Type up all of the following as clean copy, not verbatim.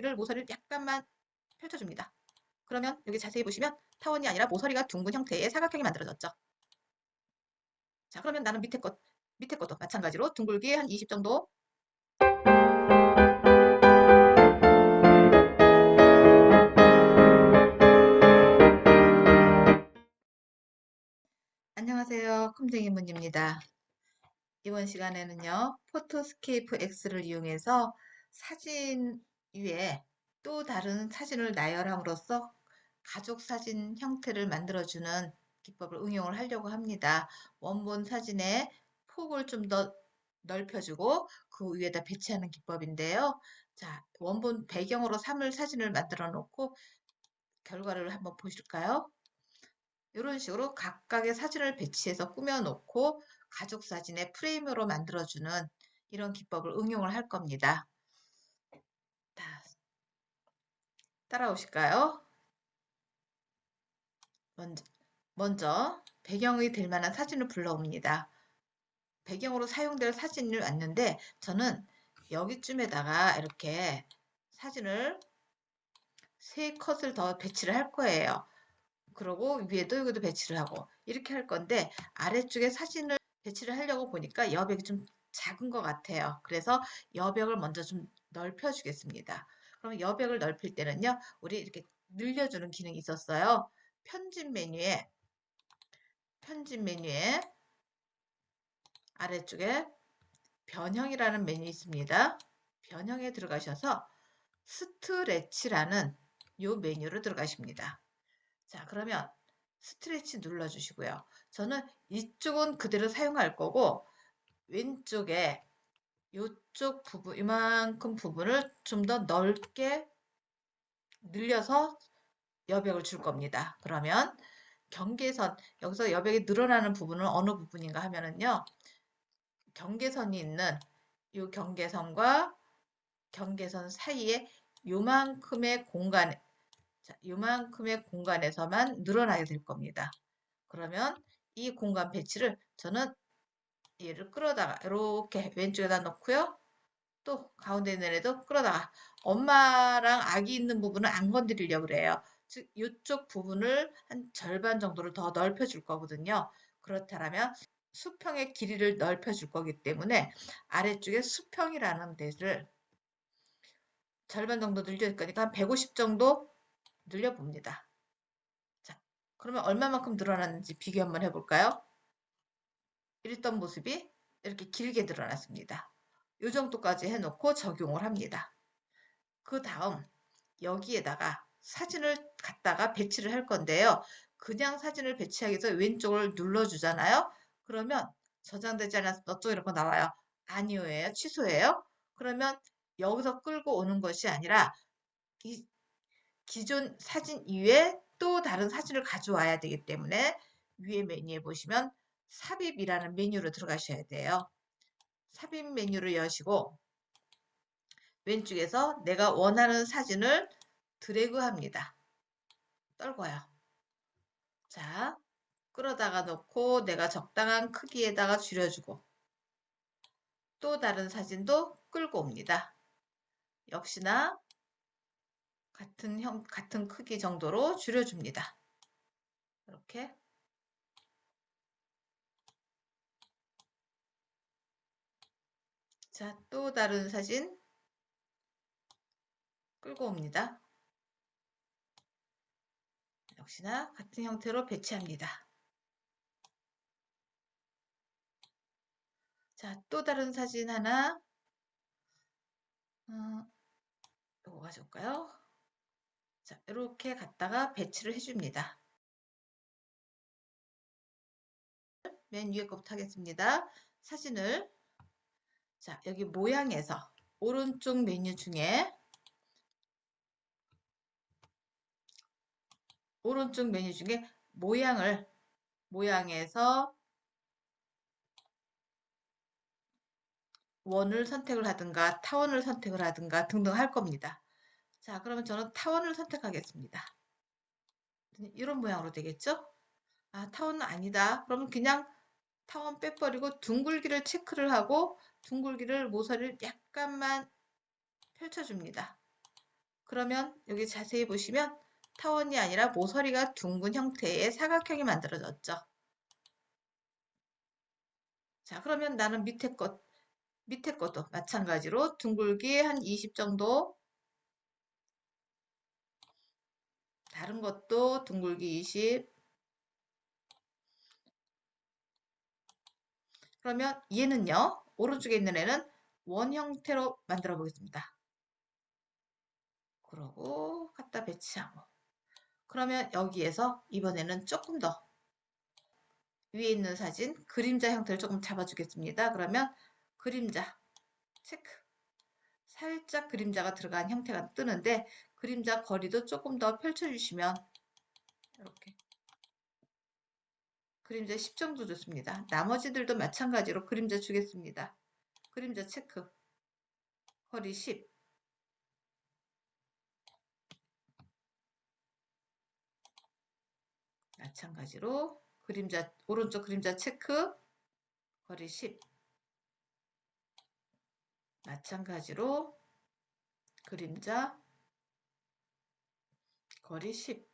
둥글기를 모서리를 약간만 펼쳐줍니다. 그러면 여기 자세히 보시면 타원이 아니라 모서리가 둥근 형태의 사각형이 만들어졌죠. 자, 그러면 나는 밑에 것도 마찬가지로 둥글기 한 20 정도. 안녕하세요. 컴쟁이문입니다. 이번 시간에는요, 포토스케이프 X를 이용해서 사진 위에 또 다른 사진을 나열함으로써 가족 사진 형태를 만들어주는 기법을 응용을 하려고 합니다. 원본 사진의 폭을 좀 더 넓혀주고 그 위에다 배치하는 기법인데요. 자, 원본 배경으로 삼을 사진을 만들어 놓고 결과를 한번 보실까요? 이런 식으로 각각의 사진을 배치해서 꾸며놓고 가족 사진의 프레임으로 만들어주는 이런 기법을 응용을 할 겁니다. 자, 따라오실까요? 먼저 배경이 될 만한 사진을 불러옵니다. 배경으로 사용될 사진을 왔는데 저는 여기쯤에다가 이렇게 사진을 3컷을 더 배치를 할 거예요. 그리고 위에도 여기도 배치를 하고 이렇게 할 건데 아래쪽에 사진을 배치를 하려고 보니까 여백이 좀 작은 것 같아요. 그래서 여백을 먼저 좀 넓혀 주겠습니다. 그럼 여백을 넓힐 때는요, 우리 이렇게 늘려주는 기능이 있었어요. 편집 메뉴에 아래쪽에 변형이라는 메뉴 있습니다. 변형에 들어가셔서 스트레치라는 이 메뉴로 들어가십니다. 자, 그러면 스트레치 눌러주시고요. 저는 이쪽은 그대로 사용할 거고 왼쪽에 이쪽 부분, 이만큼 부분을 좀 더 넓게 늘려서 여백을 줄 겁니다. 그러면 경계선, 여기서 여백이 늘어나는 부분은 어느 부분인가 하면은요, 경계선이 있는 이 경계선과 경계선 사이에 요만큼의 요만큼의 공간에서만 늘어나게 될 겁니다. 그러면 이 공간 배치를 저는 얘를 끌어다가 이렇게 왼쪽에다 놓고요. 또 가운데 있는 애도 끌어다가 엄마랑 아기 있는 부분은 안 건드리려고 그래요. 즉 이쪽 부분을 한 절반 정도를 더 넓혀 줄 거거든요. 그렇다면 수평의 길이를 넓혀 줄 거기 때문에 아래쪽에 수평이라는 데를 절반 정도 늘릴 거니까 한 150 정도 늘려 봅니다. 자, 그러면 얼마만큼 늘어났는지 비교 한번 해볼까요? 이랬던 모습이 이렇게 길게 늘어났습니다. 이 정도까지 해놓고 적용을 합니다. 그 다음 여기에다가 사진을 갖다가 배치를 할 건데요. 그냥 사진을 배치하기 위해서 왼쪽을 눌러주잖아요. 그러면 저장되지 않아서 어쩌고 이렇게 나와요. 아니요예요. 취소예요. 그러면 여기서 끌고 오는 것이 아니라 이 기존 사진 이외에 또 다른 사진을 가져와야 되기 때문에 위에 메뉴에 보시면 삽입이라는 메뉴로 들어가셔야 돼요. 삽입 메뉴를 여시고 왼쪽에서 내가 원하는 사진을 드래그합니다. 떨궈요. 자, 끌어다가 놓고 내가 적당한 크기에다가 줄여주고 또 다른 사진도 끌고 옵니다. 역시나 같은 크기 정도로 줄여줍니다. 이렇게. 자, 또 다른 사진 끌고 옵니다. 역시나 같은 형태로 배치합니다. 자, 또 다른 사진 하나 요거 가져올까요? 자, 이렇게 갖다가 배치를 해줍니다. 맨 위에 거부터 하겠습니다. 사진을 자, 여기 모양에서 오른쪽 메뉴 중에 모양에서 원을 선택을 하든가 타원을 선택을 하든가 등등 할 겁니다. 자, 그러면 저는 타원을 선택하겠습니다. 이런 모양으로 되겠죠? 아, 타원은 아니다. 그러면 그냥 타원 빼버리고 둥글기를 체크를 하고 둥글기를 모서리를 약간만 펼쳐줍니다. 그러면 여기 자세히 보시면 타원이 아니라 모서리가 둥근 형태의 사각형이 만들어졌죠. 자, 그러면 나는 밑에 것도 마찬가지로 둥글기 한 20 정도, 다른 것도 둥글기 20. 그러면 얘는요, 오른쪽에 있는 애는 원 형태로 만들어 보겠습니다. 그러고 갖다 배치하고. 그러면 여기에서 이번에는 조금 더 위에 있는 사진 그림자 형태를 조금 잡아주겠습니다. 그러면 그림자 체크. 살짝 그림자가 들어간 형태가 뜨는데 그림자 거리도 조금 더 펼쳐주시면 이렇게 그림자 10 정도 좋습니다. 나머지들도 마찬가지로 그림자 주겠습니다. 그림자 체크. 거리 10. 마찬가지로 그림자 오른쪽 그림자 체크. 거리 10. 마찬가지로 그림자 거리 10.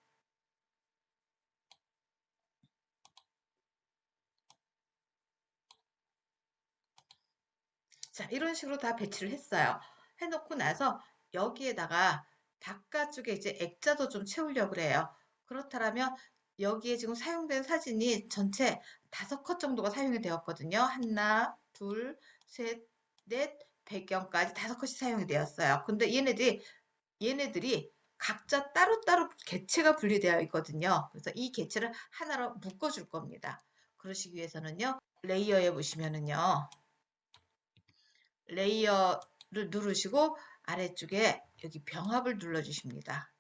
자, 이런 식으로 다 배치를 했어요. 해놓고 나서 여기에다가 바깥쪽에 이제 액자도 좀 채우려고 그래요. 그렇다면 여기에 지금 사용된 사진이 전체 5컷 정도가 사용이 되었거든요. 하나, 둘, 셋, 넷, 배경까지 5컷이 사용이 되었어요. 근데 얘네들이 각자 따로따로 개체가 분리되어 있거든요. 그래서 이 개체를 하나로 묶어줄 겁니다. 그러시기 위해서는요, 레이어에 보시면은요, 레이어를 누르시고 아래쪽에 여기 병합을 눌러주십니다.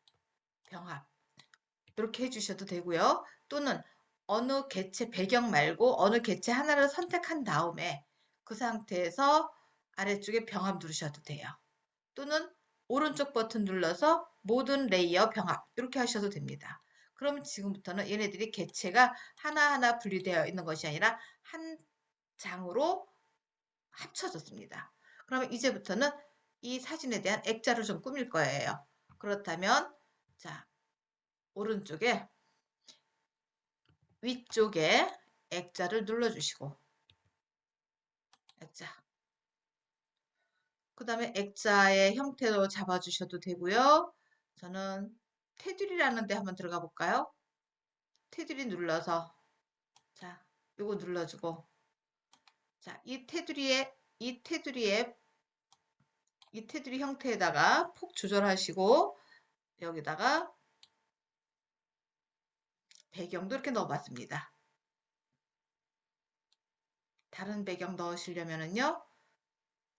병합. 이렇게 해주셔도 되고요. 또는 어느 개체 배경 말고 어느 개체 하나를 선택한 다음에 그 상태에서 아래쪽에 병합 누르셔도 돼요. 또는 오른쪽 버튼 눌러서 모든 레이어 병합 이렇게 하셔도 됩니다. 그럼 지금부터는 얘네들이 개체가 하나하나 분리되어 있는 것이 아니라 한 장으로 합쳐졌습니다. 그러면 이제부터는 이 사진에 대한 액자를 좀 꾸밀 거예요. 그렇다면 자, 오른쪽에 위쪽에 액자를 눌러주시고 액자. 그 다음에 액자의 형태로 잡아주셔도 되고요. 저는 테두리라는 데 한번 들어가 볼까요? 테두리 눌러서 자, 요거 눌러주고 자, 이 테두리 형태에다가 폭 조절하시고 여기다가 배경도 이렇게 넣어봤습니다. 다른 배경 넣으시려면은요,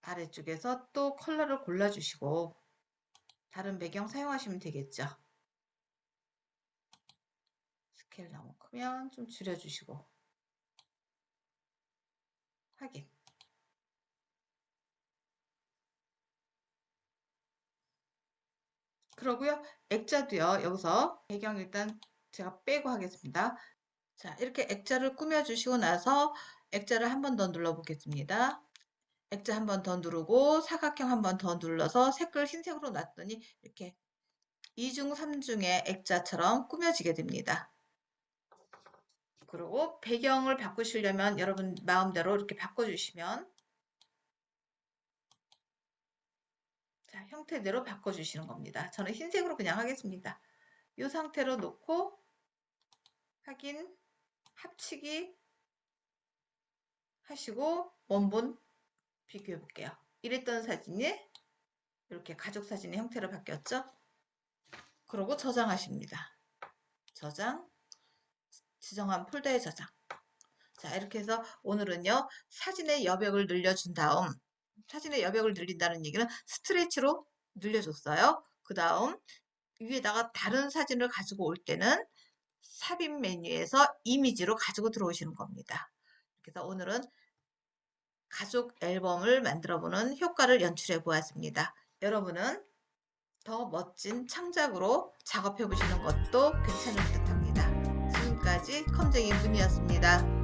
아래쪽에서 또 컬러를 골라주시고 다른 배경 사용하시면 되겠죠. 스케일 너무 크면 좀 줄여주시고 확인. 그러고요, 액자도요, 여기서 배경 일단 제가 빼고 하겠습니다. 자, 이렇게 액자를 꾸며주시고 나서 액자를 한 번 더 눌러보겠습니다. 액자 한 번 더 누르고 사각형 한 번 더 눌러서 색을 흰색으로 놨더니 이렇게 2중 3중의 액자처럼 꾸며지게 됩니다. 그리고 배경을 바꾸시려면 여러분 마음대로 이렇게 바꿔주시면 자, 형태대로 바꿔주시는 겁니다. 저는 흰색으로 그냥 하겠습니다. 이 상태로 놓고 확인, 합치기 하시고 원본 비교해 볼게요. 이랬던 사진이 이렇게 가족 사진의 형태로 바뀌었죠? 그리고 저장하십니다. 저장, 지정한 폴더에 저장. 자, 이렇게 해서 오늘은요, 사진의 여백을 늘려준 다음, 사진의 여백을 늘린다는 얘기는 스트레치로 늘려줬어요. 그 다음, 위에다가 다른 사진을 가지고 올 때는 삽입 메뉴에서 이미지로 가지고 들어오시는 겁니다. 그래서 오늘은 가족 앨범을 만들어보는 효과를 연출해 보았습니다. 여러분은 더 멋진 창작으로 작업해 보시는 것도 괜찮을 듯 합니다. 지금까지 컴쟁이 문이었습니다.